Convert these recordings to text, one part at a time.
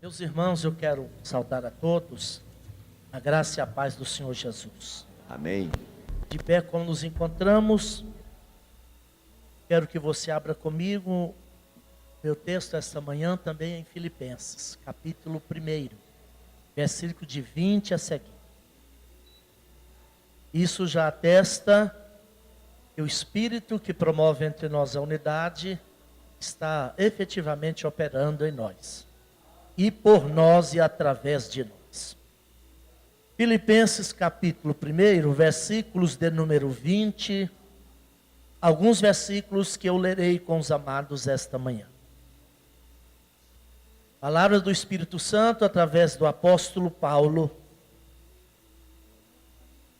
Meus irmãos, eu quero saudar a todos a graça e a paz do Senhor Jesus. Amém. De pé, como nos encontramos, quero que você abra comigo meu texto esta manhã também em Filipenses, capítulo 1, versículo de 20 a seguir. Isso já atesta que o Espírito que promove entre nós a unidade está efetivamente operando em nós. E por nós e através de nós. Filipenses capítulo 1, versículos de número 20, alguns versículos que eu lerei com os amados esta manhã. Palavras do Espírito Santo através do apóstolo Paulo.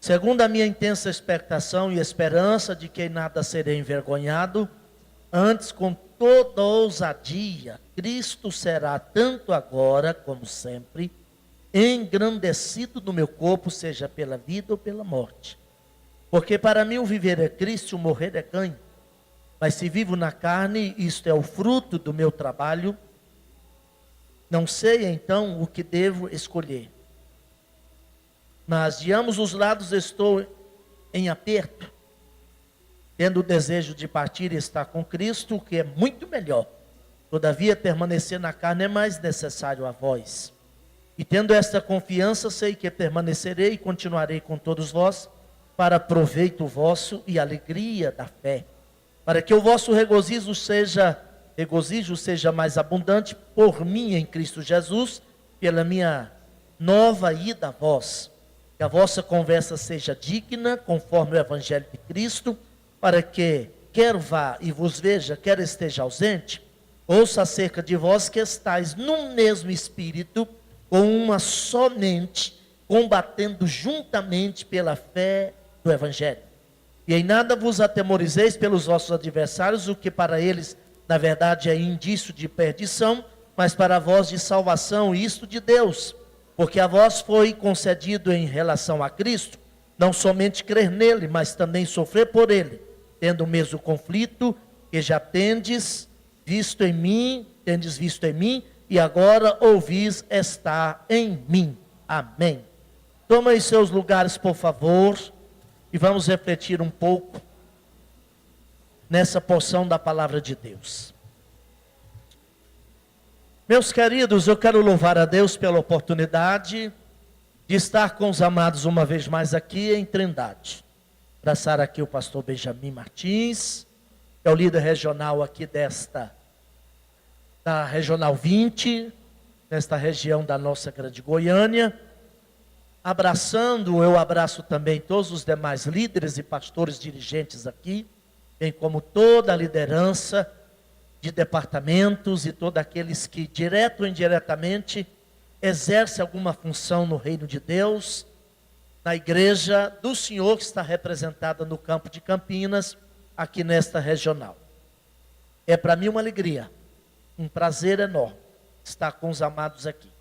Segundo a minha intensa expectação e esperança de que em nada serei envergonhado, antes com toda ousadia, Cristo será tanto agora como sempre, engrandecido no meu corpo, seja pela vida ou pela morte. Porque para mim o viver é Cristo e o morrer é ganho. Mas se vivo na carne, isto é o fruto do meu trabalho, não sei então o que devo escolher. Mas de ambos os lados estou em aperto, tendo o desejo de partir e estar com Cristo, o que é muito melhor. Todavia, permanecer na carne é mais necessário a vós. E tendo esta confiança, sei que permanecerei e continuarei com todos vós, para proveito vosso e alegria da fé, para que o vosso regozijo seja mais abundante por mim em Cristo Jesus, pela minha nova ida a vós. Que a vossa conversa seja digna, conforme o Evangelho de Cristo, para que, quer vá e vos veja, quer esteja ausente, ouça acerca de vós que estáis num mesmo espírito, com uma só mente, combatendo juntamente pela fé do Evangelho. E em nada vos atemorizeis pelos vossos adversários, o que para eles, na verdade, é indício de perdição, mas para vós de salvação, isto de Deus. Porque a vós foi concedido em relação a Cristo, não somente crer nele, mas também sofrer por ele, tendo o mesmo conflito que já tendes visto em mim, e agora ouvis estar em mim. Amém. Tomem seus lugares, por favor, e vamos refletir um pouco nessa porção da palavra de Deus. Meus queridos, eu quero louvar a Deus pela oportunidade de estar com os amados uma vez mais aqui em Trindade. Abraçar aqui o pastor Benjamin Martins, que é o líder regional aqui da Regional 20, nesta região da nossa grande Goiânia. Eu abraço também todos os demais líderes e pastores dirigentes aqui, bem como toda a liderança de departamentos e todos aqueles que, direto ou indiretamente, exercem alguma função no reino de Deus, na igreja do Senhor que está representada no campo de Campinas, aqui nesta regional. É para mim uma alegria, um prazer enorme estar com os amados aqui.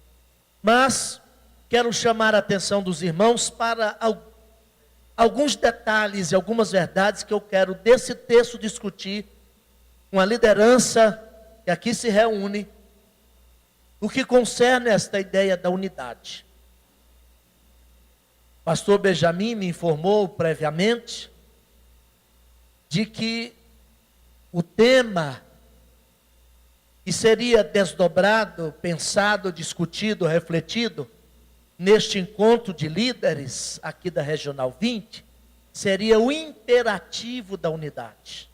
Mas quero chamar a atenção dos irmãos para alguns detalhes e algumas verdades que eu quero desse texto discutir com a liderança que aqui se reúne, o que concerne esta ideia da unidade. Pastor Benjamin me informou previamente de que o tema que seria desdobrado, pensado, discutido, refletido neste encontro de líderes aqui da Regional 20 seria o imperativo da unidade.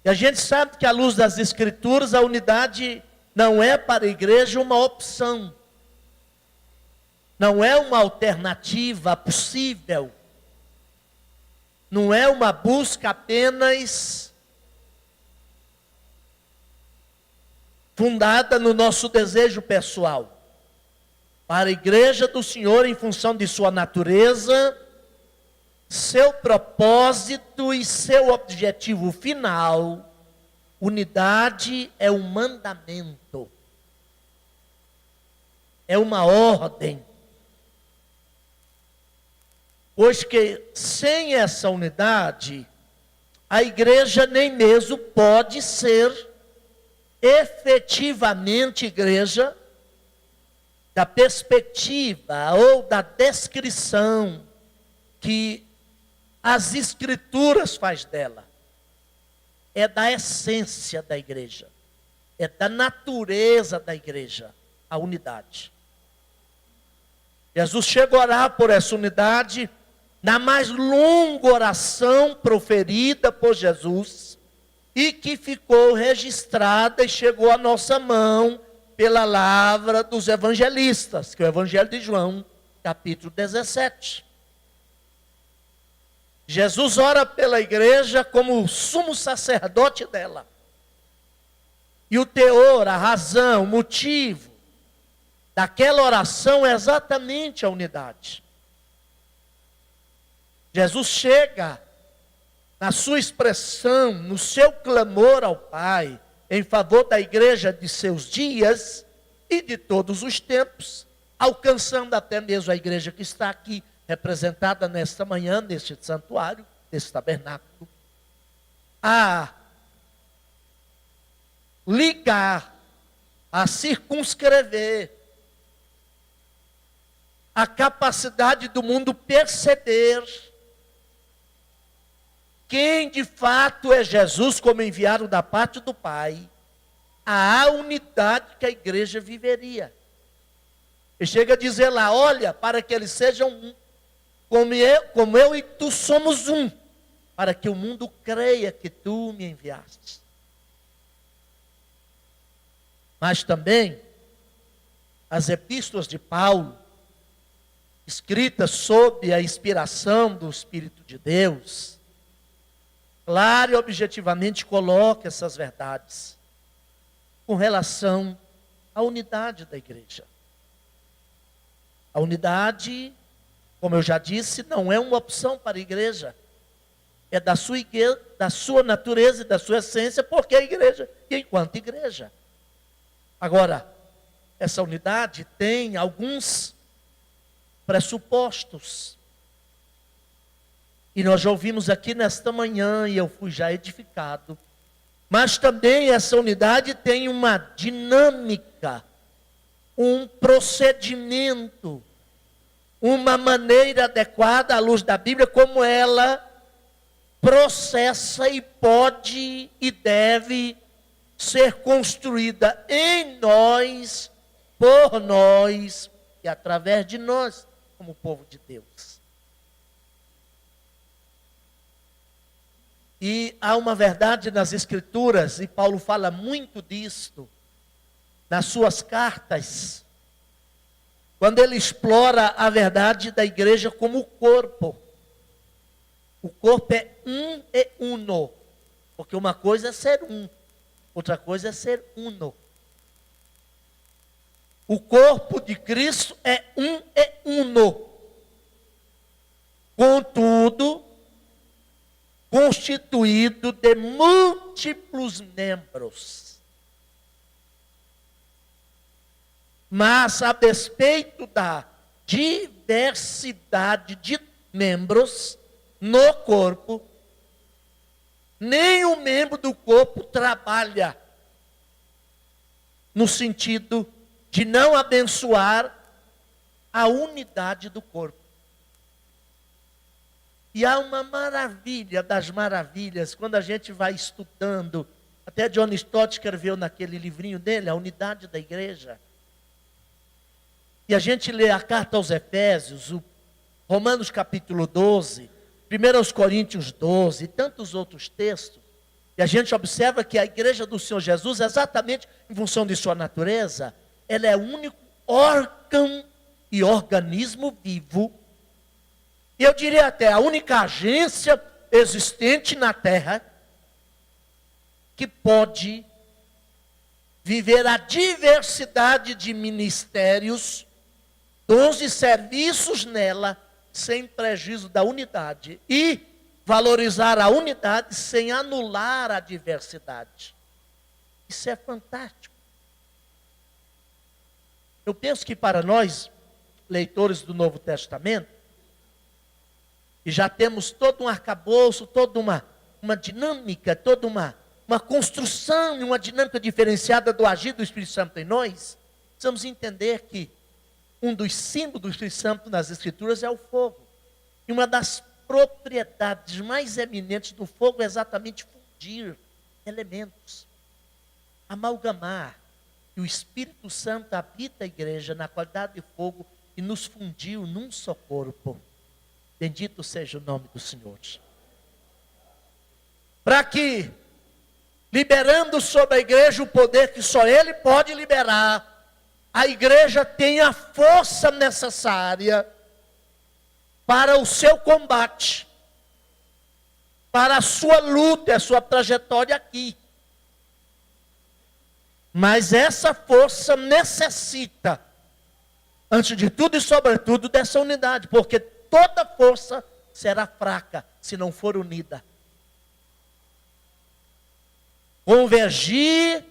E a gente sabe que à luz das Escrituras a unidade não é para a igreja uma opção. Não é uma alternativa possível. Não é uma busca apenas fundada no nosso desejo pessoal. Para a igreja do Senhor, em função de sua natureza, seu propósito e seu objetivo final, unidade é um mandamento. É uma ordem. Pois que sem essa unidade, a igreja nem mesmo pode ser efetivamente, igreja, da perspectiva ou da descrição que as Escrituras faz dela, é da essência da igreja, é da natureza da igreja, a unidade. Jesus chegou a orar por essa unidade na mais longa oração proferida por Jesus e que ficou registrada e chegou à nossa mão pela lavra dos evangelistas, que é o Evangelho de João, capítulo 17. Jesus ora pela igreja como o sumo sacerdote dela. E o teor, a razão, o motivo daquela oração é exatamente a unidade. Jesus chega na sua expressão, no seu clamor ao Pai, em favor da igreja de seus dias e de todos os tempos, alcançando até mesmo a igreja que está aqui, representada nesta manhã, neste santuário, neste tabernáculo, a ligar, a circunscrever a capacidade do mundo perceber quem de fato é Jesus como enviado da parte do Pai, a unidade que a igreja viveria. E chega a dizer lá, olha, para que eles sejam um, como eu e tu somos um, para que o mundo creia que tu me enviaste. Mas também, as epístolas de Paulo, escritas sob a inspiração do Espírito de Deus, claro e objetivamente coloca essas verdades com relação à unidade da igreja. A unidade, como eu já disse, não é uma opção para a igreja. É da sua natureza e da sua essência, porque é a igreja e enquanto igreja. Agora, essa unidade tem alguns pressupostos. E nós já ouvimos aqui nesta manhã, e eu fui já edificado. Mas também essa unidade tem uma dinâmica, um procedimento, uma maneira adequada à luz da Bíblia, como ela processa e pode e deve ser construída em nós, por nós e através de nós, como povo de Deus. E há uma verdade nas Escrituras, e Paulo fala muito disto, nas suas cartas, quando ele explora a verdade da igreja como o corpo. O corpo é um e uno, porque uma coisa é ser um, outra coisa é ser uno. O corpo de Cristo é um e uno. Contudo, constituído de múltiplos membros. Mas, a despeito da diversidade de membros no corpo, nenhum membro do corpo trabalha no sentido de não abençoar a unidade do corpo. E há uma maravilha das maravilhas, quando a gente vai estudando, até John Stott escreveu naquele livrinho dele, A Unidade da Igreja. E a gente lê a carta aos Efésios, o Romanos capítulo 12, 1 Coríntios 12 e tantos outros textos. E a gente observa que a igreja do Senhor Jesus, exatamente em função de sua natureza, ela é o único órgão e organismo vivo, e eu diria até a única agência existente na terra, que pode viver a diversidade de ministérios, dons e serviços nela, sem prejuízo da unidade, e valorizar a unidade sem anular a diversidade. Isso é fantástico. Eu penso que para nós, leitores do Novo Testamento, e já temos todo um arcabouço, toda uma dinâmica, toda uma uma construção e uma dinâmica diferenciada do agir do Espírito Santo em nós, precisamos entender que um dos símbolos do Espírito Santo nas Escrituras é o fogo. E uma das propriedades mais eminentes do fogo é exatamente fundir elementos, amalgamar. E o Espírito Santo habita a igreja na qualidade de fogo e nos fundiu num só corpo. Bendito seja o nome do Senhor. Para que, liberando sobre a igreja o poder que só Ele pode liberar, a igreja tenha a força necessária para o seu combate, para a sua luta, a sua trajetória aqui. Mas essa força necessita, antes de tudo e sobretudo, dessa unidade, porque toda força será fraca se não for unida. Convergir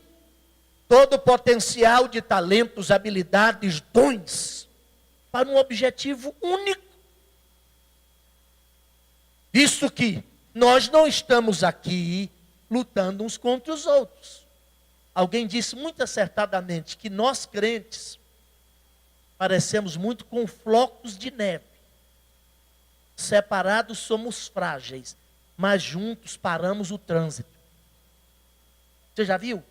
todo o potencial de talentos, habilidades, dons, para um objetivo único. Visto que nós não estamos aqui lutando uns contra os outros. Alguém disse muito acertadamente que nós crentes parecemos muito com flocos de neve. Separados somos frágeis, mas juntos paramos o trânsito. Você já viu?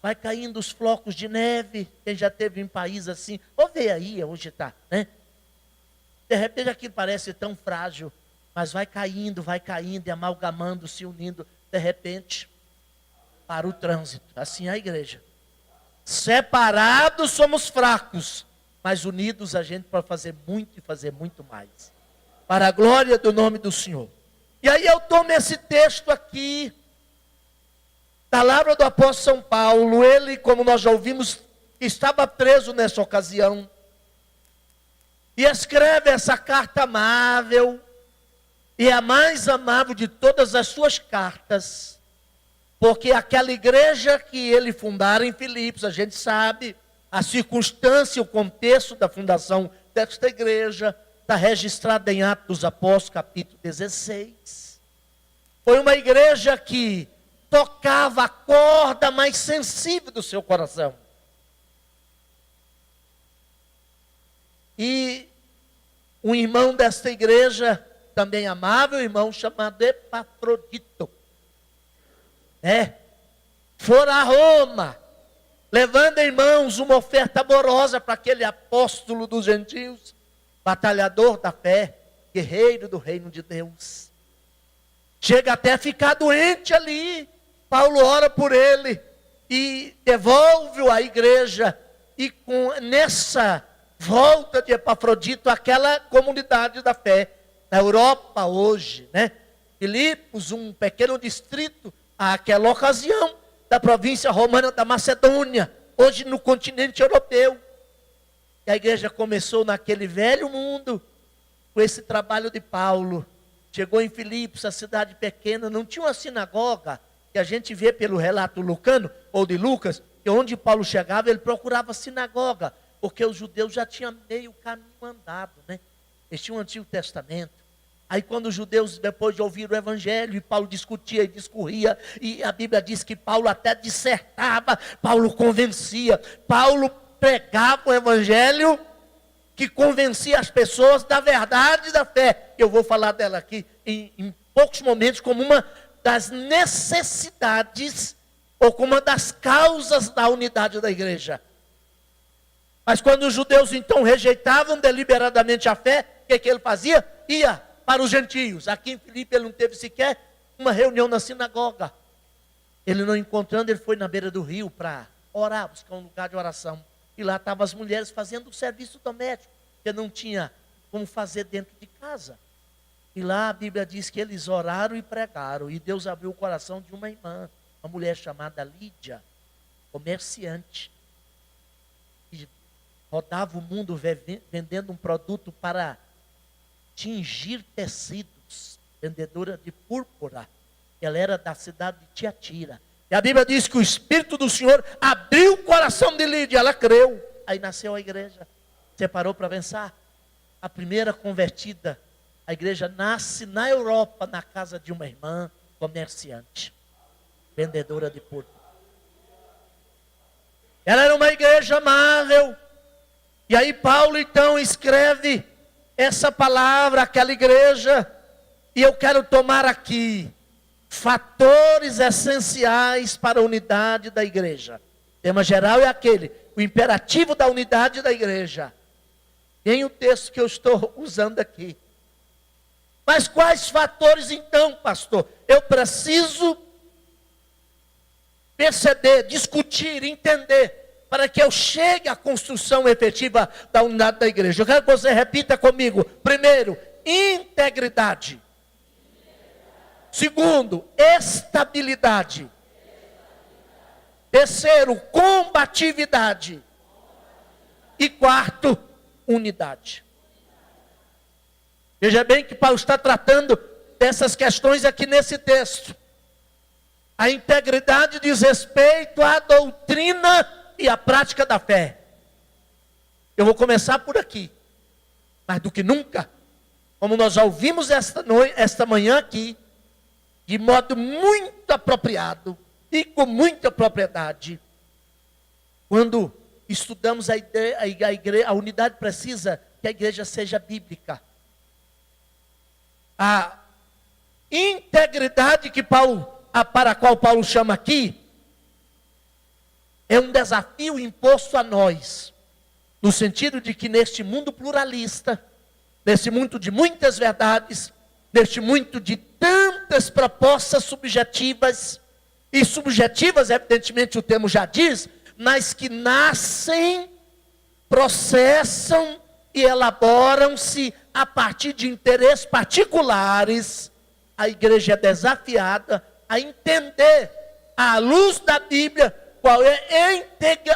Vai caindo os flocos de neve. Quem já teve em país assim, ou vê aí onde está, né? De repente aquilo parece tão frágil, mas vai caindo e amalgamando, se unindo. De repente, para o trânsito. Assim é a igreja. Separados somos fracos, mas unidos a gente pode fazer muito e fazer muito mais. Para a glória do nome do Senhor. E aí eu tomo esse texto aqui, palavra do apóstolo São Paulo. Ele, como nós já ouvimos, estava preso nessa ocasião. E escreve essa carta amável, e a mais amável de todas as suas cartas. Porque aquela igreja que ele fundara em Filipos, a gente sabe a circunstância, o contexto da fundação desta igreja, está registrada em Atos dos Apóstolos, capítulo 16. Foi uma igreja que tocava a corda mais sensível do seu coração. E um irmão desta igreja, também amável, irmão chamado Epafrodito, fora a Roma, levando em mãos uma oferta amorosa para aquele apóstolo dos gentios, batalhador da fé, guerreiro do reino de Deus. Chega até a ficar doente ali. Paulo ora por ele e devolve-o à igreja. E nessa volta de Epafrodito, aquela comunidade da fé, na Europa hoje, Filipos, um pequeno distrito, àquela ocasião, da província romana da Macedônia, hoje no continente europeu. E a igreja começou naquele velho mundo, com esse trabalho de Paulo. Chegou em Filipos, a cidade pequena, não tinha uma sinagoga, que a gente vê pelo relato lucano, ou de Lucas, que onde Paulo chegava, ele procurava sinagoga, porque os judeus já tinham meio caminho andado, Eles tinham o Antigo Testamento. Aí quando os judeus, depois de ouvir o evangelho, e Paulo discutia e discorria, e a Bíblia diz que Paulo até dissertava, Paulo convencia, Paulo pregava o evangelho que convencia as pessoas da verdade e da fé. Eu vou falar dela aqui em poucos momentos como uma das necessidades, ou como uma das causas da unidade da igreja. Mas quando os judeus então rejeitavam deliberadamente a fé, o que ele fazia? Ia para os gentios. Aqui em Filipe ele não teve sequer uma reunião na sinagoga. Ele não encontrando, ele foi na beira do rio para orar, buscar um lugar de oração. E lá estavam as mulheres fazendo o serviço doméstico, que não tinha como fazer dentro de casa. E lá a Bíblia diz que eles oraram e pregaram. E Deus abriu o coração de uma irmã, uma mulher chamada Lídia, comerciante. E rodava o mundo vendendo um produto para tingir tecidos, vendedora de púrpura. Ela era da cidade de Tiatira. E a Bíblia diz que o Espírito do Senhor abriu o coração de Lídia, ela creu. Aí nasceu a igreja. Você parou para pensar? A primeira convertida, a igreja nasce na Europa, na casa de uma irmã comerciante. vendedora de púrpura. Ela era uma igreja amável. E aí Paulo então escreve essa palavra àquela igreja. E eu quero tomar aqui fatores essenciais para a unidade da igreja. O tema geral é aquele, o imperativo da unidade da igreja. Tem o texto que eu estou usando aqui. Mas quais fatores então, pastor? Eu preciso perceber, discutir, entender, para que eu chegue à construção efetiva da unidade da igreja. Eu quero que você repita comigo. Primeiro, integridade. Segundo, estabilidade. Terceiro, combatividade. E quarto, unidade. Veja bem que Paulo está tratando dessas questões aqui nesse texto. A integridade diz respeito à doutrina e à prática da fé. Eu vou começar por aqui. Mais do que nunca, como nós já ouvimos esta manhã aqui, de modo muito apropriado e com muita propriedade, quando estudamos a igreja, a unidade precisa que a igreja seja bíblica. A integridade para a qual Paulo chama aqui, é um desafio imposto a nós, no sentido de que neste mundo pluralista, nesse mundo de muitas verdades, neste mundo de tantas propostas subjetivas, e subjetivas, evidentemente o termo já diz, mas que nascem, processam e elaboram-se a partir de interesses particulares, a igreja é desafiada a entender, à luz da Bíblia, qual é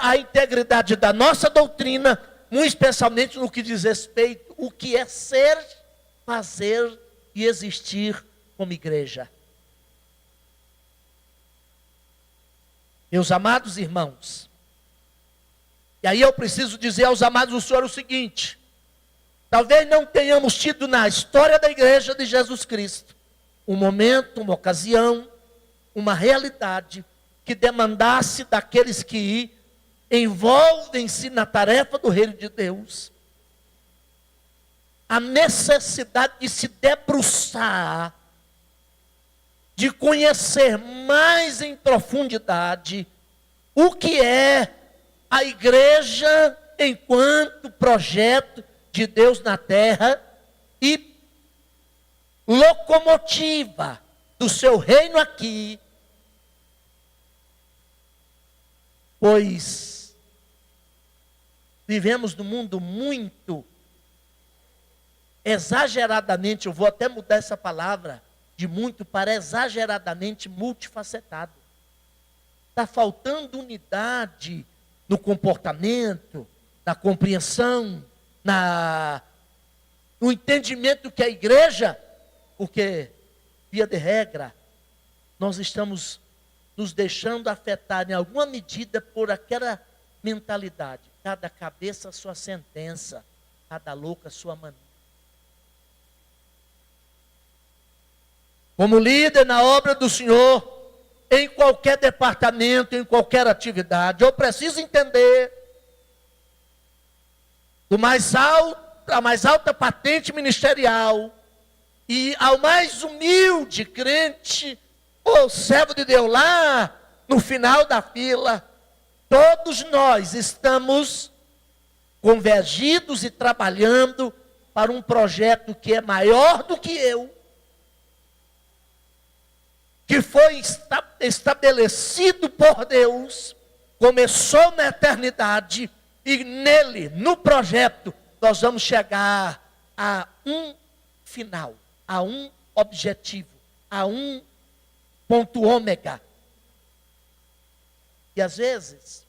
a integridade da nossa doutrina, muito especialmente no que diz respeito, o que é ser, fazer e existir como igreja. Meus amados irmãos, e aí eu preciso dizer aos amados do Senhor o seguinte: talvez não tenhamos tido na história da igreja de Jesus Cristo um momento, uma ocasião, uma realidade que demandasse daqueles que envolvem-se na tarefa do reino de Deus a necessidade de se debruçar, de conhecer mais em profundidade o que é a igreja enquanto projeto de Deus na terra e locomotiva do seu reino aqui, pois vivemos num mundo muito exageradamente, eu vou até mudar essa palavra, de muito para exageradamente multifacetado. Está faltando unidade no comportamento, na compreensão, no entendimento que a igreja, porque, via de regra, nós estamos nos deixando afetar em alguma medida por aquela mentalidade. Cada cabeça a sua sentença, cada louca a sua maneira. Como líder na obra do Senhor, em qualquer departamento, em qualquer atividade, eu preciso entender a mais alta patente ministerial e ao mais humilde crente ou servo de Deus lá no final da fila, todos nós estamos convergidos e trabalhando para um projeto que é maior do que eu, que foi estabelecido por Deus, começou na eternidade, e nele, no projeto, nós vamos chegar a um final, a um objetivo, a um ponto ômega. E às vezes,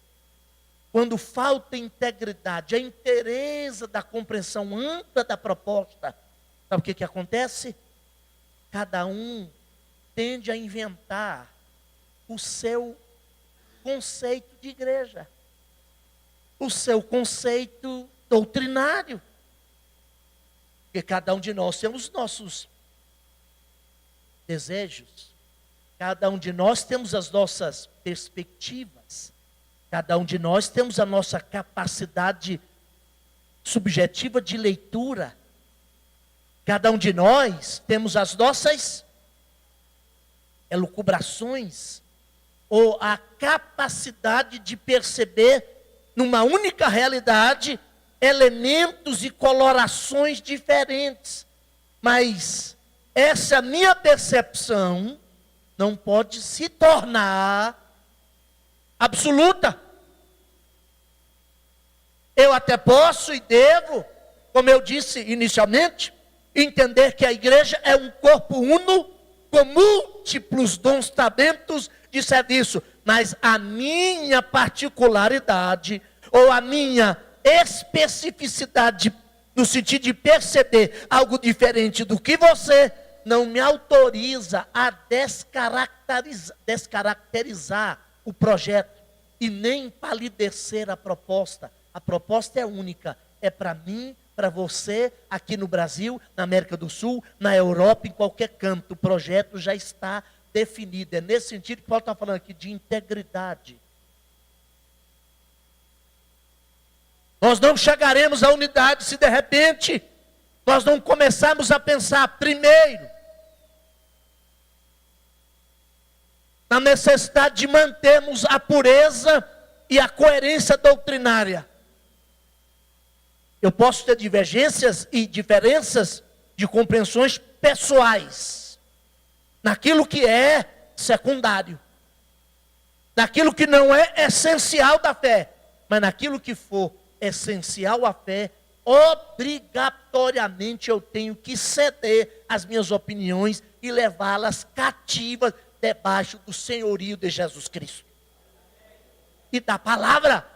quando falta integridade, a inteireza da compreensão ampla da proposta, sabe o que acontece? Cada um tende a inventar o seu conceito de igreja, o seu conceito doutrinário. Porque cada um de nós temos nossos desejos, Cada um de nós temos as nossas perspectivas. Cada um de nós temos a nossa capacidade subjetiva de leitura. Cada um de nós temos as nossas elucubrações, ou a capacidade de perceber numa única realidade elementos e colorações diferentes. Mas essa minha percepção não pode se tornar absoluta. Eu até posso e devo, como eu disse inicialmente, entender que a igreja é um corpo uno com múltiplos dons, talentos de serviço, mas a minha particularidade ou a minha especificidade no sentido de perceber algo diferente do que você, não me autoriza a descaracterizar o projeto e nem palidecer a proposta. A proposta é única, é para mim, para você, aqui no Brasil, na América do Sul, na Europa, em qualquer canto. O projeto já está definido. É nesse sentido que Paulo está falando aqui de integridade. Nós não chegaremos à unidade se de repente nós não começarmos a pensar primeiro na necessidade de mantermos a pureza e a coerência doutrinária. Eu posso ter divergências e diferenças de compreensões pessoais, naquilo que é secundário, naquilo que não é essencial da fé, mas naquilo que for essencial à fé, obrigatoriamente eu tenho que ceder às minhas opiniões e levá-las cativas debaixo do senhorio de Jesus Cristo e da palavra.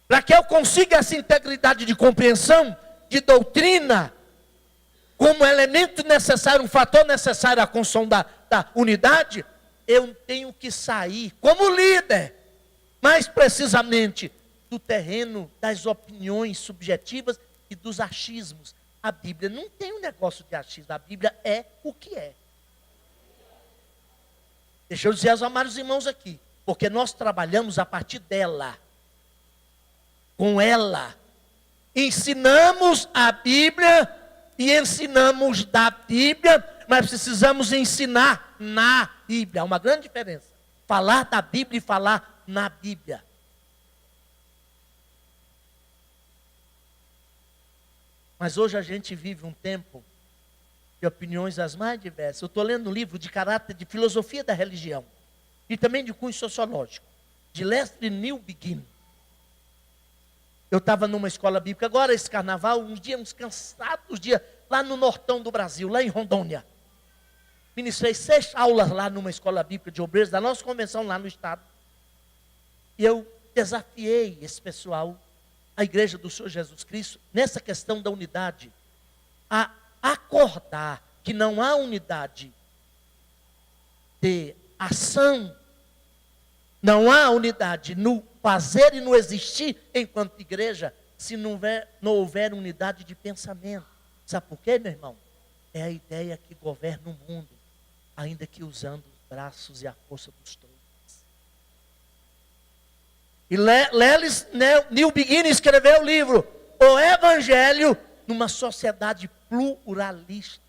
Para que eu consiga essa integridade de compreensão, de doutrina, como elemento necessário, um fator necessário à construção da unidade, eu tenho que sair como líder, mais precisamente, do terreno das opiniões subjetivas e dos achismos. A Bíblia não tem um negócio de achismo, a Bíblia é o que é. Deixa eu dizer aos amados irmãos aqui, porque nós trabalhamos a partir dela. Com ela, ensinamos a Bíblia e ensinamos da Bíblia, mas precisamos ensinar na Bíblia. Há uma grande diferença. Falar da Bíblia e falar na Bíblia. Mas hoje a gente vive um tempo de opiniões as mais diversas. Eu estou lendo um livro de caráter de filosofia da religião e também de cunho sociológico, de Leslie Newbegin. Eu estava numa escola bíblica agora, esse carnaval, uns cansados dias, lá no nortão do Brasil, lá em Rondônia. Ministrei 6 aulas lá numa escola bíblica de obreiros, da nossa convenção lá no estado. E eu desafiei esse pessoal, a igreja do Senhor Jesus Cristo, nessa questão da unidade, a acordar que não há unidade de ação, não há unidade no fazer e no existir enquanto igreja, se não houver unidade de pensamento. Sabe por quê, meu irmão? É a ideia que governa o mundo, ainda que usando os braços e a força dos trouxas. E Newbegin escreveu o livro O Evangelho numa Sociedade Pluralista.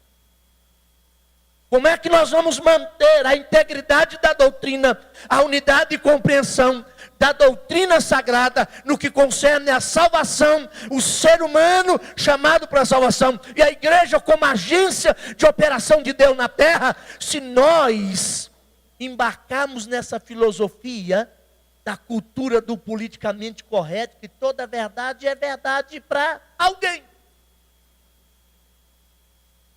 Como é que nós vamos manter a integridade da doutrina, a unidade e compreensão da doutrina sagrada no que concerne a salvação, o ser humano chamado para a salvação e a igreja como agência de operação de Deus na terra, se nós embarcarmos nessa filosofia da cultura do politicamente correto, que toda verdade é verdade para alguém.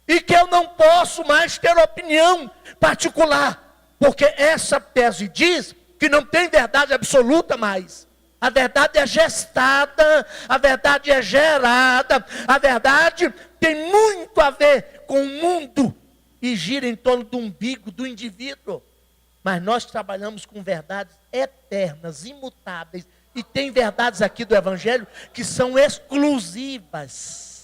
E que eu não posso mais ter opinião particular, porque essa tese diz que não tem verdade absoluta mais. A verdade é gestada, a verdade é gerada, a verdade tem muito a ver com o mundo e gira em torno do umbigo do indivíduo. Mas nós trabalhamos com verdades eternas, imutáveis, e tem verdades aqui do Evangelho que são exclusivas.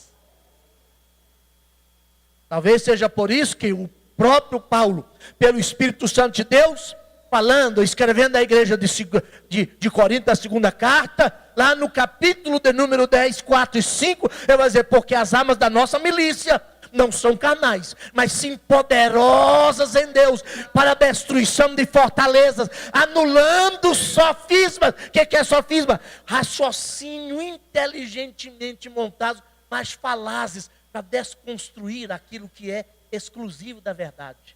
Talvez seja por isso que o próprio Paulo, pelo Espírito Santo de Deus, falando, escrevendo à igreja de Corinto, a segunda carta, lá no capítulo de número 10, 4 e 5, ele vai dizer, porque as armas da nossa milícia não são carnais, mas sim poderosas em Deus, para a destruição de fortalezas, anulando sofismas. O que é sofisma? Raciocínio inteligentemente montados, mas falazes, para desconstruir aquilo que é exclusivo da verdade.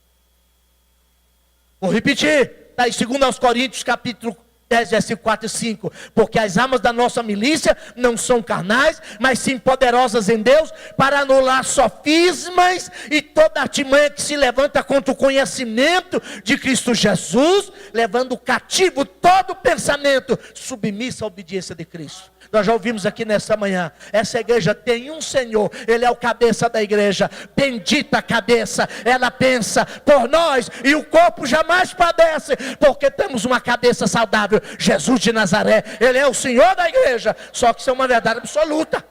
Vou repetir, está em 2 Coríntios capítulo 10, versículo 4 e 5, porque as armas da nossa milícia não são carnais, mas sim poderosas em Deus, para anular sofismas e toda artimanha que se levanta contra o conhecimento de Cristo Jesus, levando cativo todo pensamento submisso à obediência de Cristo. Nós já ouvimos aqui nessa manhã, essa igreja tem um Senhor, Ele é o cabeça da igreja, bendita a cabeça, ela pensa por nós, e o corpo jamais padece, porque temos uma cabeça saudável, Jesus de Nazaré, Ele é o Senhor da igreja, só que isso é uma verdade absoluta.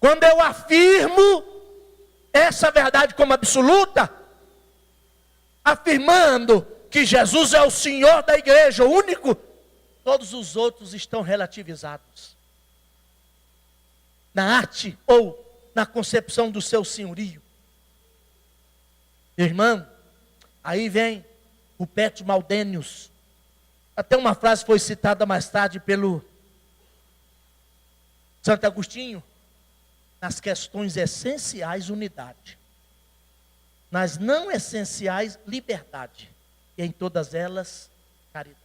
Quando eu afirmo essa verdade como absoluta, afirmando que Jesus é o Senhor da igreja, o único, todos os outros estão relativizados na arte ou na concepção do seu senhorio. Meu irmão, aí vem o Petro Maldenius. Até uma frase foi citada mais tarde pelo Santo Agostinho. Nas questões essenciais, unidade. Nas não essenciais, liberdade. E em todas elas, caridade.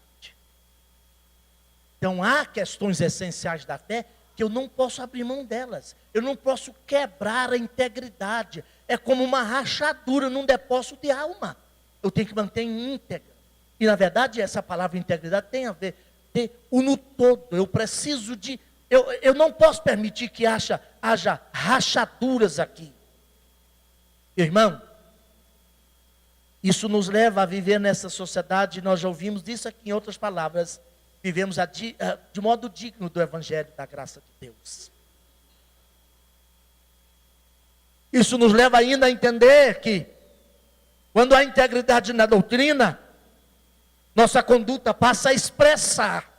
Então há questões essenciais da fé que eu não posso abrir mão delas. Eu não posso quebrar a integridade. É como uma rachadura num depósito de alma. Eu tenho que manter íntegra. E na verdade essa palavra integridade tem a ver com no todo. Eu preciso de... Eu não posso permitir que haja rachaduras aqui. Irmão, isso nos leva a viver nessa sociedade, nós já ouvimos disso aqui em outras palavras, vivemos de modo digno do Evangelho da graça de Deus. Isso nos leva ainda a entender que, quando há integridade na doutrina, nossa conduta passa a expressar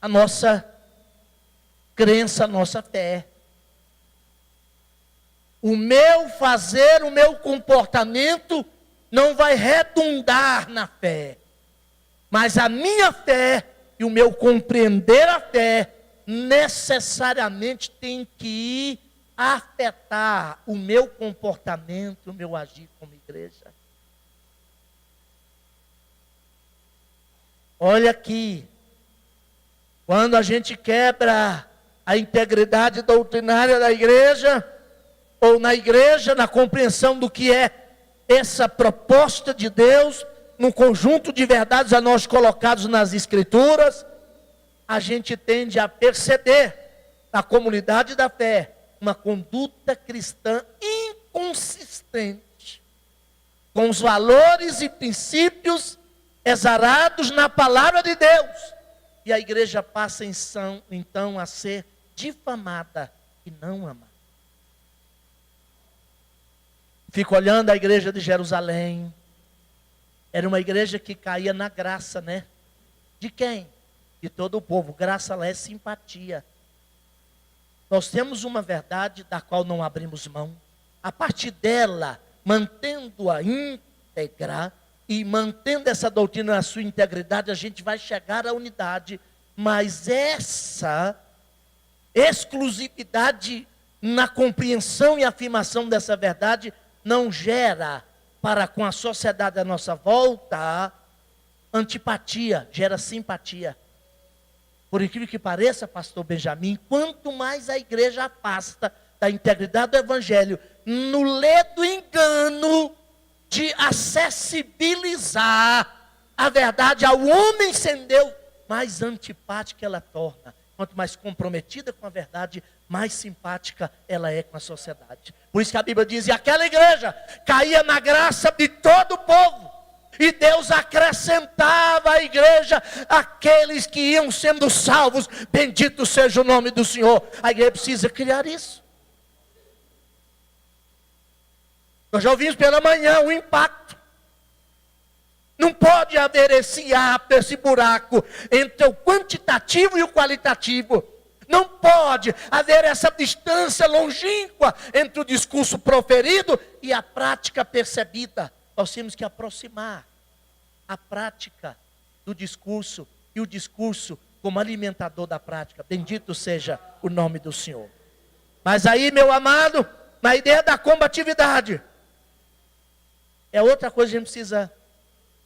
a nossa crença, a nossa fé. O meu fazer, o meu comportamento não vai redundar na fé, mas a minha fé e o meu compreender a fé necessariamente tem que afetar o meu comportamento, o meu agir como igreja. Olha aqui, quando a gente quebra a integridade doutrinária da igreja, ou na igreja, na compreensão do que é essa proposta de Deus, no conjunto de verdades a nós colocados nas Escrituras, a gente tende a perceber na comunidade da fé uma conduta cristã inconsistente com os valores e princípios exarados na palavra de Deus. E a igreja passa então a ser difamada e não amada. Fico olhando a igreja de Jerusalém. Era uma igreja que caía na graça, né? De quem? De todo o povo. Graça lá é simpatia. Nós temos uma verdade da qual não abrimos mão. A partir dela, mantendo-a íntegra e mantendo essa doutrina na sua integridade, a gente vai chegar à unidade. Mas essa exclusividade na compreensão e afirmação dessa verdade não gera para com a sociedade à nossa volta antipatia, gera simpatia. Por incrível que pareça, pastor Benjamin, quanto mais a igreja afasta da integridade do evangelho, no ledo engano de acessibilizar a verdade ao homem sem Deus, mais antipática ela torna. Quanto mais comprometida com a verdade, mais simpática ela é com a sociedade. Por isso que a Bíblia diz, e aquela igreja caía na graça de todo o povo. E Deus acrescentava à igreja aqueles que iam sendo salvos. Bendito seja o nome do Senhor. A igreja precisa criar isso. Nós já ouvimos pela manhã o impacto. Não pode haver esse ato, esse buraco entre o quantitativo e o qualitativo. Não pode haver essa distância longínqua entre o discurso proferido e a prática percebida. Nós temos que aproximar a prática do discurso e o discurso como alimentador da prática. Bendito seja o nome do Senhor. Mas aí, meu amado, na ideia da combatividade, é outra coisa que a gente precisa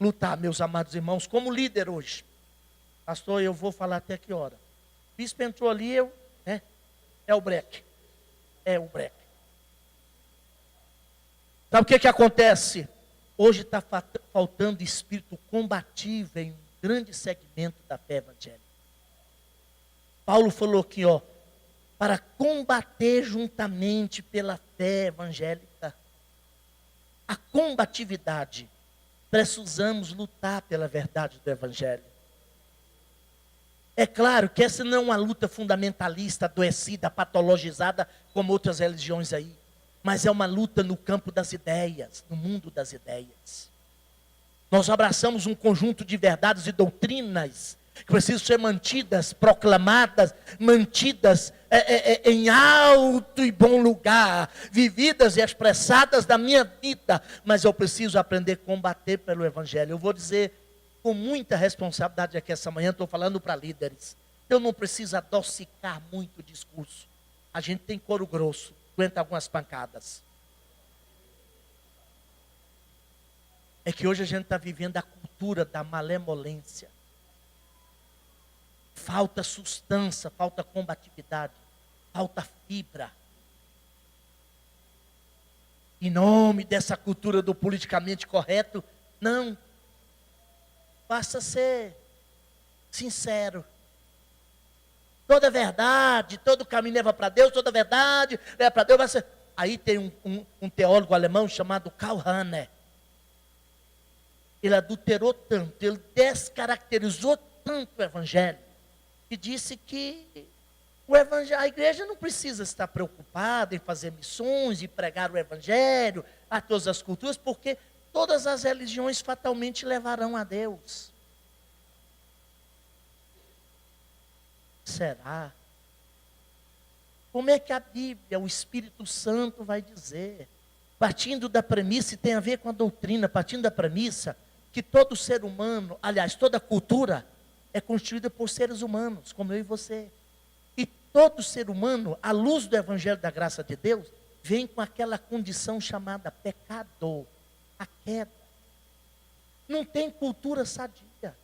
lutar, meus amados irmãos, como líder hoje. Pastor, eu vou falar até que hora? O bispo entrou ali, é o breque. É o breque. Sabe o que acontece? Hoje está faltando espírito combativo em um grande segmento da fé evangélica. Paulo falou aqui, para combater juntamente pela fé evangélica. A combatividade. Precisamos lutar pela verdade do evangelho. É claro que essa não é uma luta fundamentalista, adoecida, patologizada, como outras religiões aí. Mas é uma luta no campo das ideias, no mundo das ideias. Nós abraçamos um conjunto de verdades e doutrinas que precisam ser mantidas, proclamadas, mantidas em alto e bom lugar, vividas e expressadas da minha vida. Mas eu preciso aprender a combater pelo evangelho. Eu vou dizer com muita responsabilidade aqui essa manhã, estou falando para líderes. Eu não preciso adocicar muito o discurso. A gente tem couro grosso, aguenta algumas pancadas. É que hoje a gente está vivendo a cultura da malemolência. Falta sustância, falta combatividade, falta fibra. Em nome dessa cultura do politicamente correto, não. Basta ser sincero. Toda verdade, todo caminho leva para Deus, toda verdade leva para Deus. Vai ser... Aí tem um teólogo alemão chamado Karl Rahner. Ele adulterou tanto, ele descaracterizou tanto o evangelho, que disse que a igreja não precisa estar preocupada em fazer missões e pregar o evangelho a todas as culturas, porque todas as religiões fatalmente levarão a Deus. Será? Como é que a Bíblia, o Espírito Santo vai dizer? Partindo da premissa, e tem a ver com a doutrina, partindo da premissa que todo ser humano, aliás, toda cultura é constituída por seres humanos, como eu e você. E todo ser humano, à luz do Evangelho da graça de Deus, vem com aquela condição chamada pecado, a queda. Não tem cultura sadia.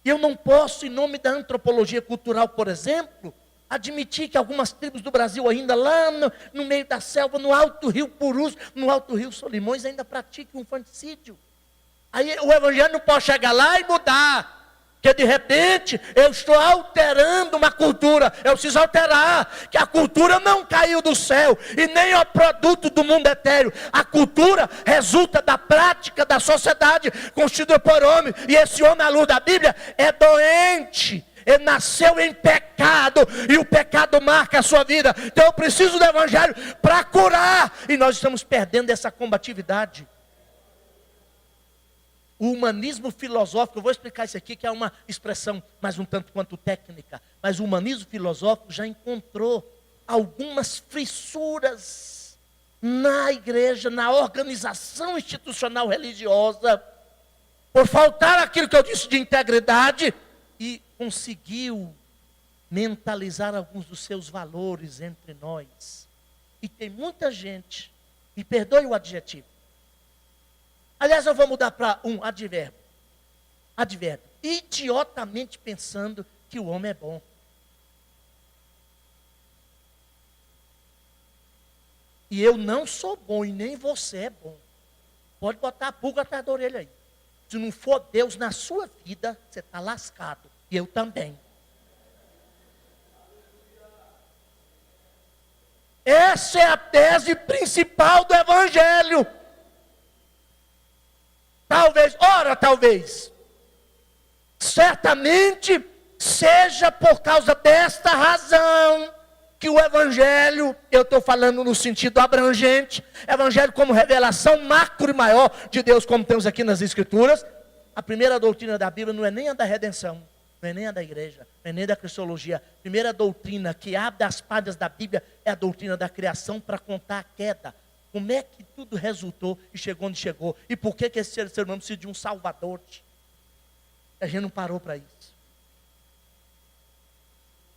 Eu não posso, em nome da antropologia cultural, por exemplo, admitir que algumas tribos do Brasil ainda lá no meio da selva, no alto rio Purus, no alto rio Solimões, ainda pratiquem um infanticídio. Aí o evangelho não pode chegar lá e mudar. Porque de repente eu estou alterando uma cultura. Eu preciso alterar. Que a cultura não caiu do céu. E nem é o produto do mundo etéreo. A cultura resulta da prática da sociedade constituída por homem. E esse homem, à luz da Bíblia, é doente. Ele nasceu em pecado. E o pecado marca a sua vida. Então eu preciso do evangelho para curar. E nós estamos perdendo essa combatividade. O humanismo filosófico, eu vou explicar isso aqui, que é uma expressão mais um tanto quanto técnica, mas o humanismo filosófico já encontrou algumas fissuras na igreja, na organização institucional religiosa, por faltar aquilo que eu disse de integridade, e conseguiu mentalizar alguns dos seus valores entre nós. E tem muita gente, me perdoe o adjetivo, aliás, eu vou mudar para um advérbio. Advérbio. Idiotamente pensando que o homem é bom. E eu não sou bom e nem você é bom. Pode botar a pulga atrás da orelha aí. Se não for Deus na sua vida, você está lascado. E eu também. Essa é a tese principal do evangelho. Ora, talvez, certamente seja por causa desta razão que o evangelho, eu estou falando no sentido abrangente, evangelho como revelação macro e maior de Deus, como temos aqui nas escrituras. A primeira doutrina da Bíblia não é nem a da redenção, não é nem a da igreja, não é nem da cristologia. A primeira doutrina que abre as páginas da Bíblia é a doutrina da criação, para contar a queda. Como é que tudo resultou e chegou onde chegou. E por que esse ser humano precisa de um salvador? A gente não parou para isso.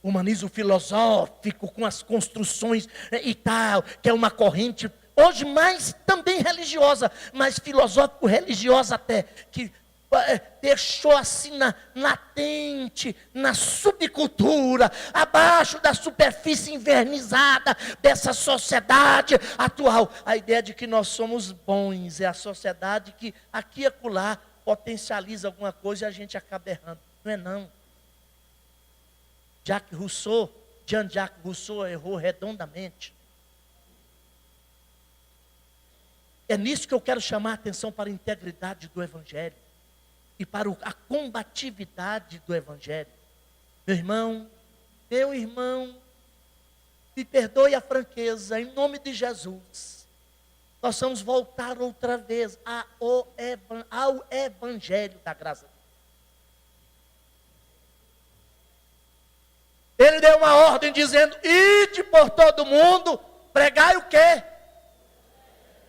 O humanismo filosófico, com as construções e tal, que é uma corrente, hoje mais também religiosa, mas filosófico-religiosa até, que deixou assim latente, na subcultura, abaixo da superfície invernizada dessa sociedade atual. A ideia de que nós somos bons, é a sociedade que aqui e acolá potencializa alguma coisa e a gente acaba errando. Não é não. Jean-Jacques Rousseau errou redondamente. É nisso que eu quero chamar a atenção para a integridade do Evangelho e para a combatividade do Evangelho. Meu irmão, me perdoe a franqueza, em nome de Jesus. Nós vamos voltar outra vez ao Evangelho da graça. Ele deu uma ordem dizendo: ide por todo mundo, pregai o quê?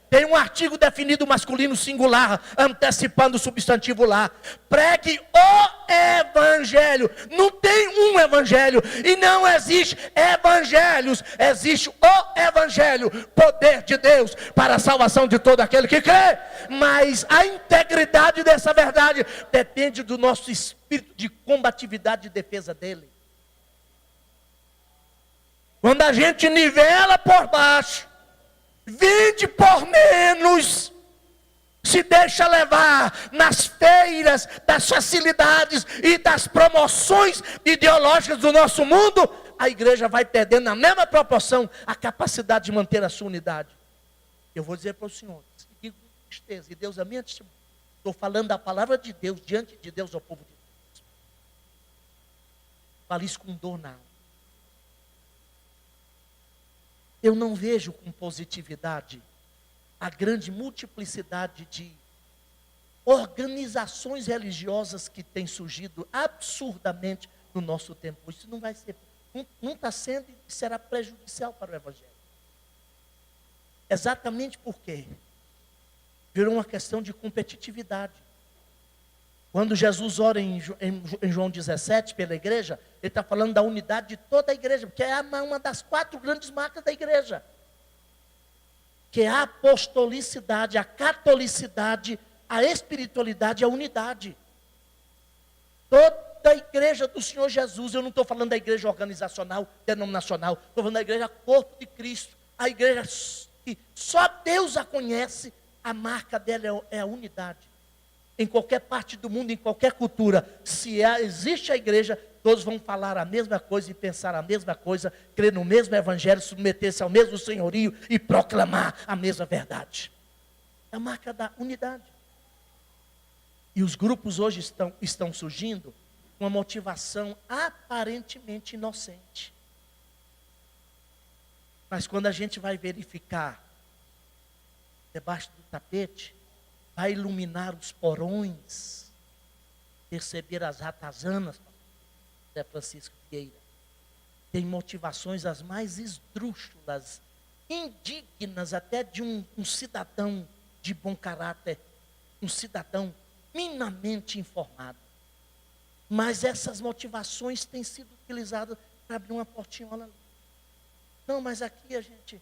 Tem um artigo definido masculino singular, antecipando o substantivo lá. Pregue o evangelho. Não tem um evangelho, e não existe evangelhos, existe o evangelho, poder de Deus para a salvação de todo aquele que crê. Mas a integridade dessa verdade depende do nosso espírito de combatividade e defesa dele. Quando a gente nivela por baixo, vende por menos, se deixa levar nas feiras das facilidades e das promoções ideológicas do nosso mundo, a igreja vai perdendo na mesma proporção a capacidade de manter a sua unidade. Eu vou dizer para os senhores, digo com tristeza, e Deus é minha testemunha, estou falando da palavra de Deus diante de Deus ao povo de Deus. Falo isso com dor na alma. Eu não vejo com positividade a grande multiplicidade de organizações religiosas que têm surgido absurdamente no nosso tempo. Isso não vai ser, não está sendo e será prejudicial para o Evangelho. Exatamente porque virou uma questão de competitividade. Quando Jesus ora em João 17 pela igreja, ele está falando da unidade de toda a igreja, porque é uma das 4 grandes marcas da igreja, que é a apostolicidade, a catolicidade, a espiritualidade e a unidade. Toda a igreja do Senhor Jesus, eu não estou falando da igreja organizacional, denominacional, estou falando da igreja corpo de Cristo, a igreja que só Deus a conhece, a marca dela é a unidade. Em qualquer parte do mundo, em qualquer cultura, se existe a igreja, todos vão falar a mesma coisa e pensar a mesma coisa, crer no mesmo evangelho, submeter-se ao mesmo senhorio e proclamar a mesma verdade. É a marca da unidade. E os grupos hoje estão surgindo com uma motivação aparentemente inocente. Mas quando a gente vai verificar debaixo do tapete, vai iluminar os porões, perceber as ratazanas, Zé Francisco Vieira. Tem motivações as mais esdrúxulas, indignas até de um cidadão de bom caráter, um cidadão minimamente informado. Mas essas motivações têm sido utilizadas para abrir uma portinha ali. Não, mas aqui a gente...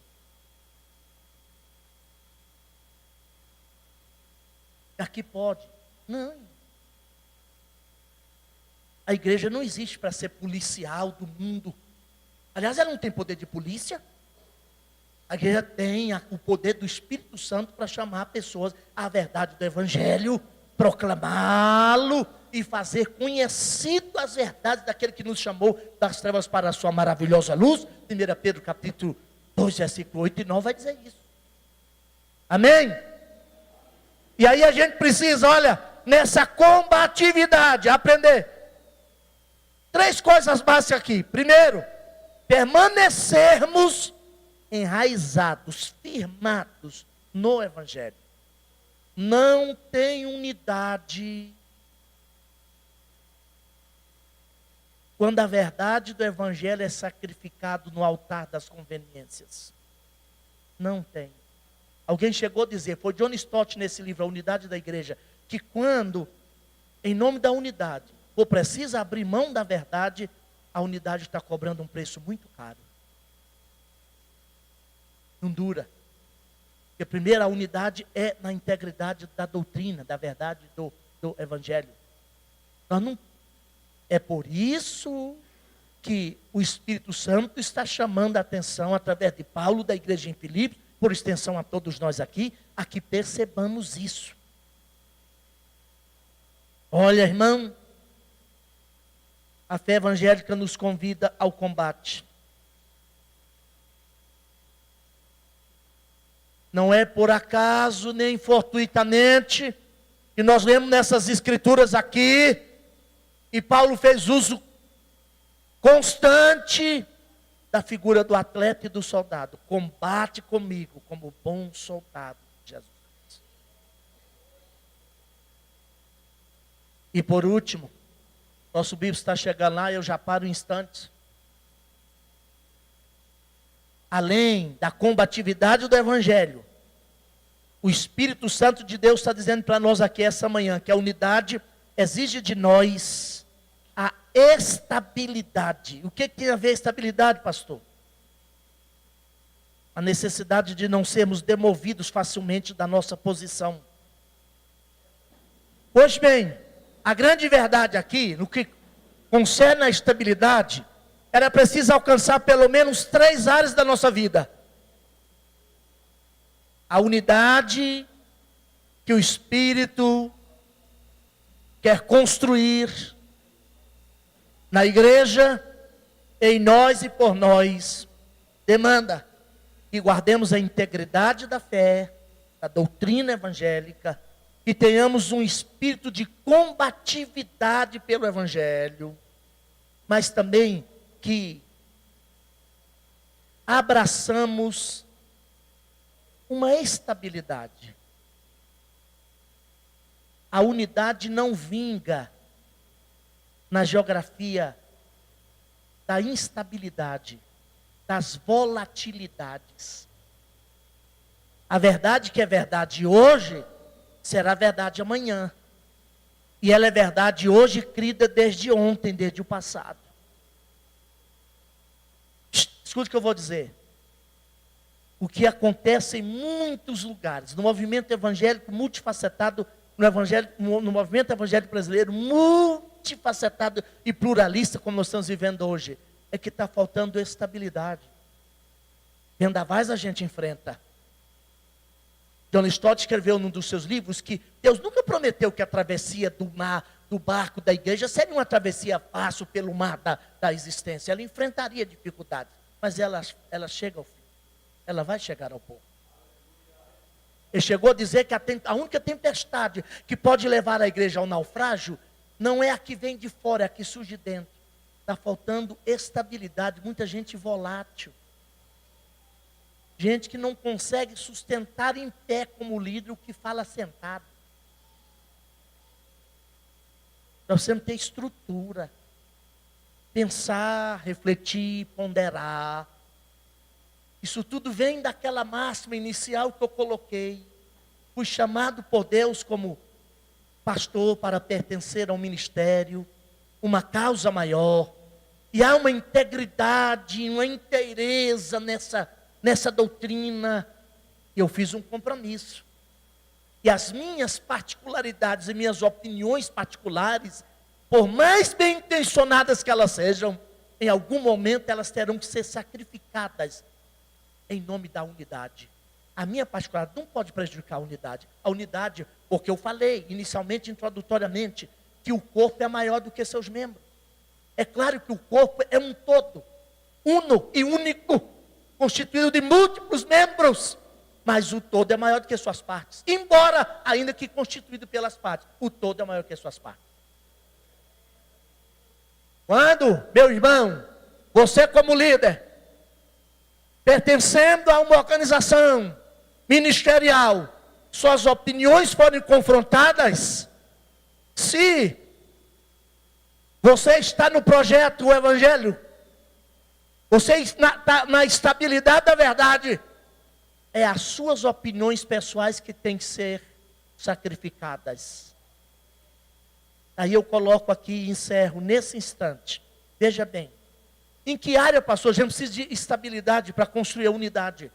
Aqui pode. Não. A igreja não existe para ser policial do mundo. Aliás, ela não tem poder de polícia. A igreja tem o poder do Espírito Santo para chamar pessoas à verdade do Evangelho, proclamá-lo e fazer conhecido as verdades daquele que nos chamou das trevas para a sua maravilhosa luz. 1 Pedro capítulo 2, versículo 8 e 9 vai dizer isso. Amém? E aí a gente precisa, olha, nessa combatividade. Aprender. 3 coisas básicas aqui. Primeiro, permanecermos enraizados, firmados no Evangelho. Não tem unidade quando a verdade do Evangelho é sacrificado no altar das conveniências. Não tem. Alguém chegou a dizer, foi John Stott nesse livro, A Unidade da Igreja, que quando, em nome da unidade, for preciso abrir mão da verdade, a unidade está cobrando um preço muito caro. Não dura. Porque primeiro a unidade é na integridade da doutrina, da verdade do Evangelho. Nós não, é por isso que o Espírito Santo está chamando a atenção através de Paulo, da igreja em Filipos, por extensão a todos nós aqui, a que percebamos isso. Olha, irmão, a fé evangélica nos convida ao combate. Não é por acaso, nem fortuitamente, que nós lemos nessas escrituras aqui, e Paulo fez uso constante da figura do atleta e do soldado. Combate comigo como bom soldado de Jesus. E por último, nosso bispo está chegando lá, eu já paro um instante. Além da combatividade do Evangelho, o Espírito Santo de Deus está dizendo para nós aqui essa manhã, que a unidade exige de nós a estabilidade. O que tem a ver estabilidade, pastor? A necessidade de não sermos demovidos facilmente da nossa posição. Pois bem, a grande verdade aqui, no que concerne a estabilidade, era preciso alcançar pelo menos 3 áreas da nossa vida. A unidade que o Espírito quer construir na igreja, em nós e por nós, demanda que guardemos a integridade da fé, da doutrina evangélica, que tenhamos um espírito de combatividade pelo Evangelho, mas também que abraçamos uma estabilidade. A unidade não vinga na geografia da instabilidade, das volatilidades. A verdade que é verdade hoje, será verdade amanhã. E ela é verdade hoje, crida desde ontem, desde o passado. Escute o que eu vou dizer. O que acontece em muitos lugares, no movimento evangélico multifacetado, no movimento evangélico brasileiro multifacetado e pluralista, como nós estamos vivendo hoje, é que está faltando estabilidade. Vendavais a gente enfrenta. John Stott escreveu num dos seus livros que Deus nunca prometeu que a travessia do mar, do barco da igreja, seria uma travessia fácil pelo mar da existência. Ela enfrentaria dificuldades, mas ela chega ao fim. Ela vai chegar ao porto. Ele chegou a dizer que a única tempestade que pode levar a igreja ao naufrágio não é a que vem de fora, é a que surge de dentro. Está faltando estabilidade, muita gente volátil. Gente que não consegue sustentar em pé como líder o que fala sentado. Nós precisamos ter estrutura. Pensar, refletir, ponderar. Isso tudo vem daquela máxima inicial que eu coloquei. Fui chamado por Deus como pastor para pertencer a um ministério, uma causa maior. E há uma integridade, uma inteireza nessa doutrina. Eu fiz um compromisso. E as minhas particularidades e minhas opiniões particulares, por mais bem intencionadas que elas sejam, em algum momento elas terão que ser sacrificadas em nome da unidade. A minha particularidade não pode prejudicar a unidade. A unidade, porque eu falei inicialmente, introdutoriamente, que o corpo é maior do que seus membros. É claro que o corpo é um todo, uno e único, constituído de múltiplos membros. mas o todo é maior do que suas partes. Embora, ainda que constituído pelas partes, o todo é maior do que suas partes. Quando, meu irmão, você como líder, pertencendo a uma organização ministerial, suas opiniões forem confrontadas, se você está no projeto, o Evangelho, você está na estabilidade da verdade, é as suas opiniões pessoais que têm que ser sacrificadas. Aí eu coloco aqui e encerro nesse instante. Veja bem, em que área, pastor? A gente precisa de estabilidade para construir a unidade.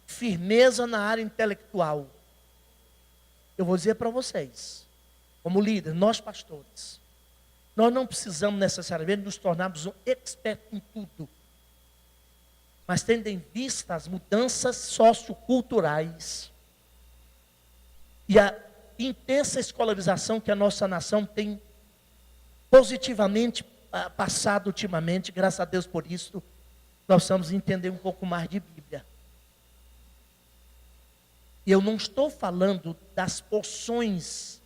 Firmeza na área intelectual. Eu vou dizer para vocês, como líder, nós pastores, nós não precisamos necessariamente nos tornarmos um expert em tudo. Mas tendo em vista as mudanças socioculturais e a intensa escolarização que a nossa nação tem positivamente passado ultimamente, graças a Deus por isso, nós precisamos entender um pouco mais de Bíblia. E eu não estou falando das porções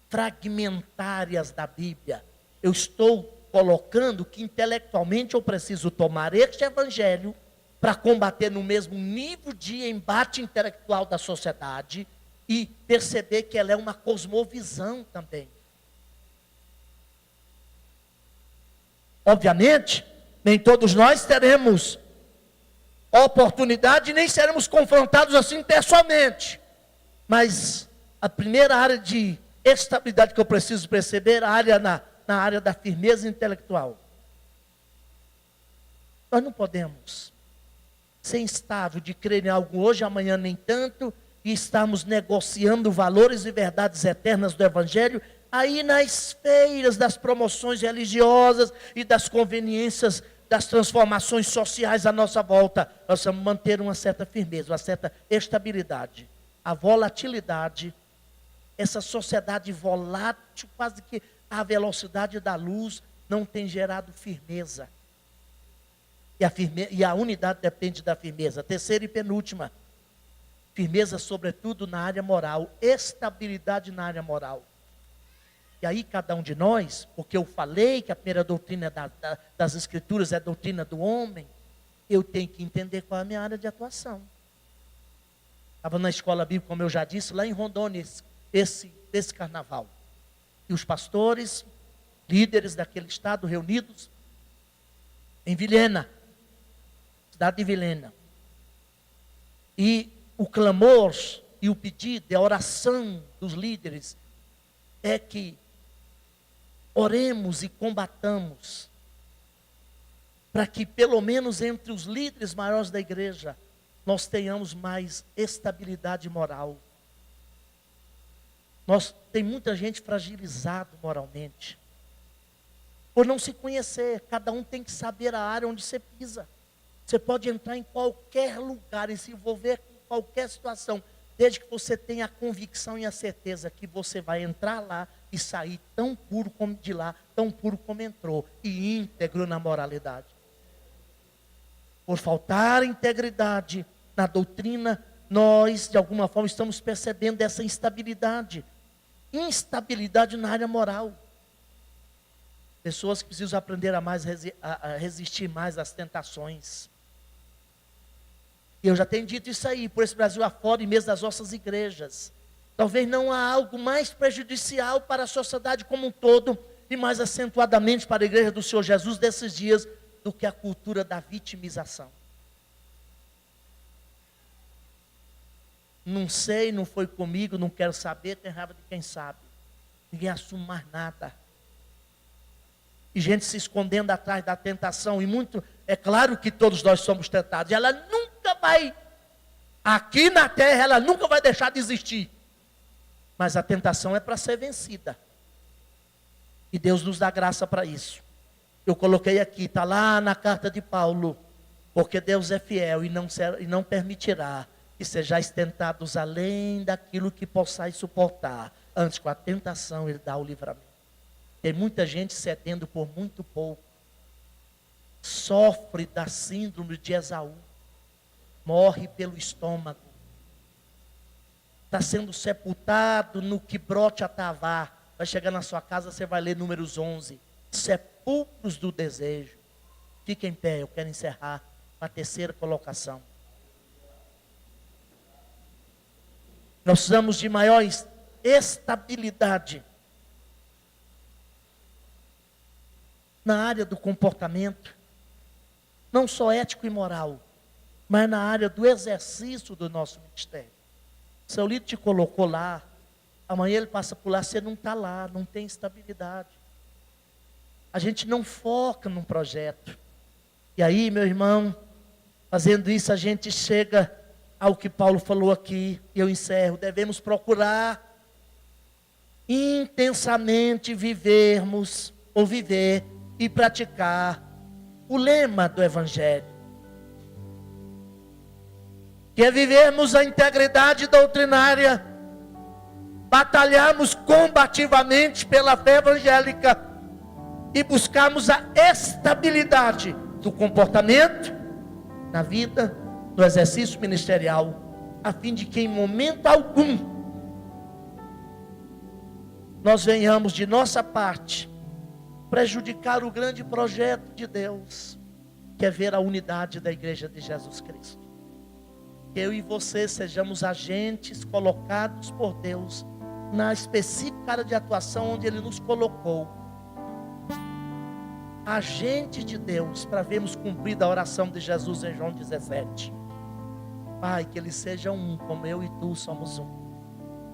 fragmentárias da Bíblia. Eu estou colocando que intelectualmente eu preciso tomar este evangelho para combater no mesmo nível de embate intelectual da sociedade e perceber que ela é uma cosmovisão também. Obviamente, nem todos nós teremos oportunidade, nem seremos confrontados assim pessoalmente. Mas a primeira área de estabilidade que eu preciso perceber, a área na área da firmeza intelectual. Nós não podemos ser instável de crer em algo hoje, amanhã nem tanto, e estarmos negociando valores e verdades eternas do Evangelho, aí nas feiras das promoções religiosas e das conveniências das transformações sociais à nossa volta. Nós vamos manter uma certa firmeza, uma certa estabilidade. A volatilidade, essa sociedade volátil, quase que a velocidade da luz, não tem gerado firmeza. E a unidade depende da firmeza. Terceira e penúltima, firmeza sobretudo na área moral, estabilidade na área moral. E aí cada um de nós, porque eu falei que a primeira doutrina das Escrituras é a doutrina do homem, eu tenho que entender qual é a minha área de atuação. Estava na escola bíblica, como eu já disse, lá em Rondônia, esse carnaval. E os pastores, líderes daquele estado, reunidos em Vilhena, cidade de Vilhena. E o clamor e o pedido, a oração dos líderes é que oremos e combatamos para que pelo menos entre os líderes maiores da igreja nós tenhamos mais estabilidade moral. Tem muita gente fragilizada moralmente por não se conhecer. Cada um tem que saber a área onde você pisa. Você pode entrar em qualquer lugar e se envolver com qualquer situação, desde que você tenha a convicção e a certeza que você vai entrar lá e sair tão puro como de lá, tão puro como entrou, e íntegro na moralidade. Por faltar integridade na doutrina, nós, de alguma forma, estamos percebendo essa instabilidade na área moral. Pessoas que precisam aprender a resistir mais às tentações. E eu já tenho dito isso aí, por esse Brasil afora e mesmo das nossas igrejas. Talvez não há algo mais prejudicial para a sociedade como um todo, e mais acentuadamente para a igreja do Senhor Jesus desses dias, do que a cultura da vitimização. Não sei, não foi comigo, não quero saber, tem raiva de quem sabe. Ninguém assume mais nada. E gente se escondendo atrás da tentação, e muito, é claro que todos nós somos tentados, e ela nunca vai, aqui na terra, ela nunca vai deixar de existir. Mas a tentação é para ser vencida. E Deus nos dá graça para isso. Eu coloquei aqui, está lá na carta de Paulo. Porque Deus é fiel e não permitirá que sejais tentados além daquilo que possais suportar. Antes, com a tentação, Ele dá o livramento. Tem muita gente cedendo por muito pouco. Sofre da síndrome de Esaú. Morre pelo estômago. está sendo sepultado no Quibrote Atavar. Vai chegar na sua casa, você vai ler Números 11. Sepulcros do desejo. Fique em pé, eu quero encerrar com a terceira colocação. Nós precisamos de maior estabilidade na área do comportamento, não só ético e moral, mas na área do exercício do nosso ministério. Seu líder te colocou lá, amanhã ele passa por lá, você não está lá, não tem estabilidade. A gente não foca num projeto. E aí, meu irmão, fazendo isso, a gente chega ao que Paulo falou aqui, e eu encerro. Devemos procurar intensamente viver e praticar o lema do Evangelho, que é vivermos a integridade doutrinária, batalharmos combativamente pela fé evangélica e buscarmos a estabilidade do comportamento na vida, no exercício ministerial, a fim de que em momento algum nós venhamos de nossa parte prejudicar o grande projeto de Deus, que é ver a unidade da igreja de Jesus Cristo. Que eu e você sejamos agentes colocados por Deus na específica área de atuação onde Ele nos colocou. Agentes de Deus para vermos cumprida a oração de Jesus em João 17. Pai, que eles sejam um, como eu e tu somos um,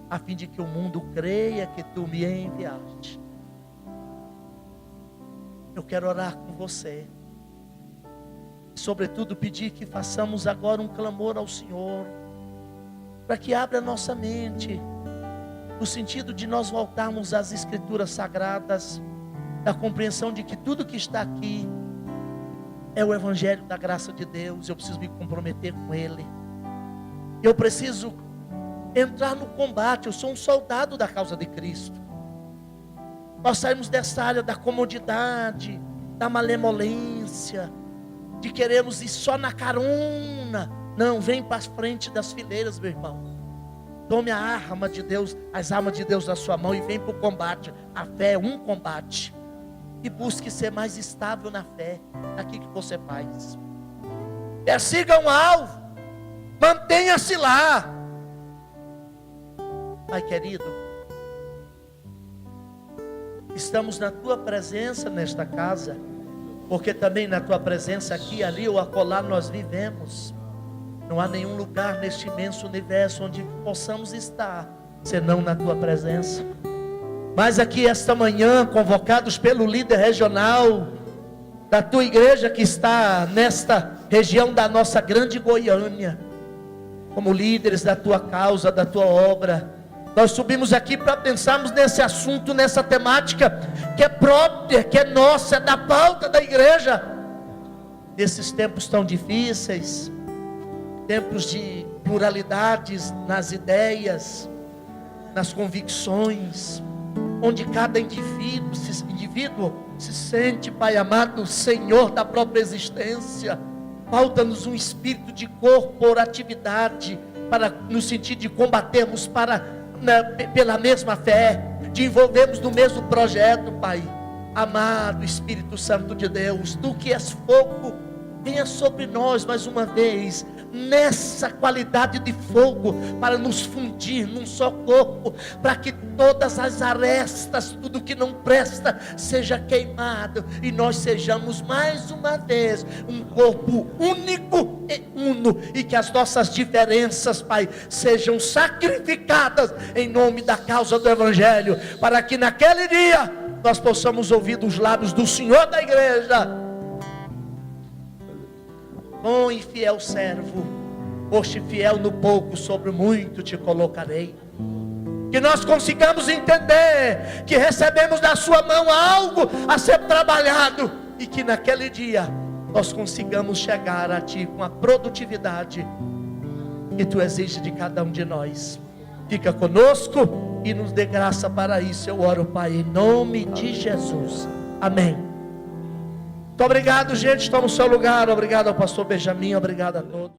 a fim de que o mundo creia que tu me enviaste. Eu quero orar com você. Sobretudo pedir que façamos agora um clamor ao Senhor, para que abra nossa mente, no sentido de nós voltarmos às Escrituras Sagradas, da compreensão de que tudo que está aqui é o Evangelho da graça de Deus. Eu preciso me comprometer com Ele. Eu preciso entrar no combate. Eu sou um soldado da causa de Cristo. Nós saímos dessa área da comodidade, da malemolência, de queremos ir só na carona. Não, vem para frente das fileiras, meu irmão. Tome a arma de Deus, as armas de Deus na sua mão e vem para o combate. A fé é um combate. E busque ser mais estável na fé, naquilo que você faz. Persiga um alvo, mantenha-se lá. Pai querido, estamos na tua presença nesta casa, porque também na tua presença aqui, ali ou acolá nós vivemos. Não há nenhum lugar neste imenso universo onde possamos estar, senão na tua presença. Mas aqui esta manhã, convocados pelo líder regional da tua igreja que está nesta região da nossa grande Goiânia, como líderes da tua causa, da tua obra, nós subimos aqui para pensarmos nesse assunto, nessa temática que é própria, que é nossa, é da pauta da igreja. Nesses tempos tão difíceis, tempos de pluralidades nas ideias, nas convicções, onde cada indivíduo se sente, Pai amado, Senhor da própria existência. Falta-nos um espírito de corporatividade, no sentido de combatermos pela mesma fé, de envolvermos no mesmo projeto, Pai. Amado Espírito Santo de Deus, Tu que és fogo, venha sobre nós mais uma vez, nessa qualidade de fogo, para nos fundir num só corpo, para que todas as arestas, tudo que não presta, seja queimado, e nós sejamos mais uma vez um corpo único e uno, e que as nossas diferenças, Pai, sejam sacrificadas em nome da causa do Evangelho, para que naquele dia nós possamos ouvir dos lábios do Senhor da igreja: bom e fiel servo, foste fiel no pouco, sobre o muito te colocarei. Que nós consigamos entender que recebemos da sua mão algo a ser trabalhado, e que naquele dia nós consigamos chegar a Ti com a produtividade que Tu exiges de cada um de nós. Fica conosco e nos dê graça para isso. Eu oro, Pai, em nome de Jesus. Amém. Muito obrigado, gente. Toma o seu lugar. Obrigado ao pastor Benjamin. Obrigado a todos.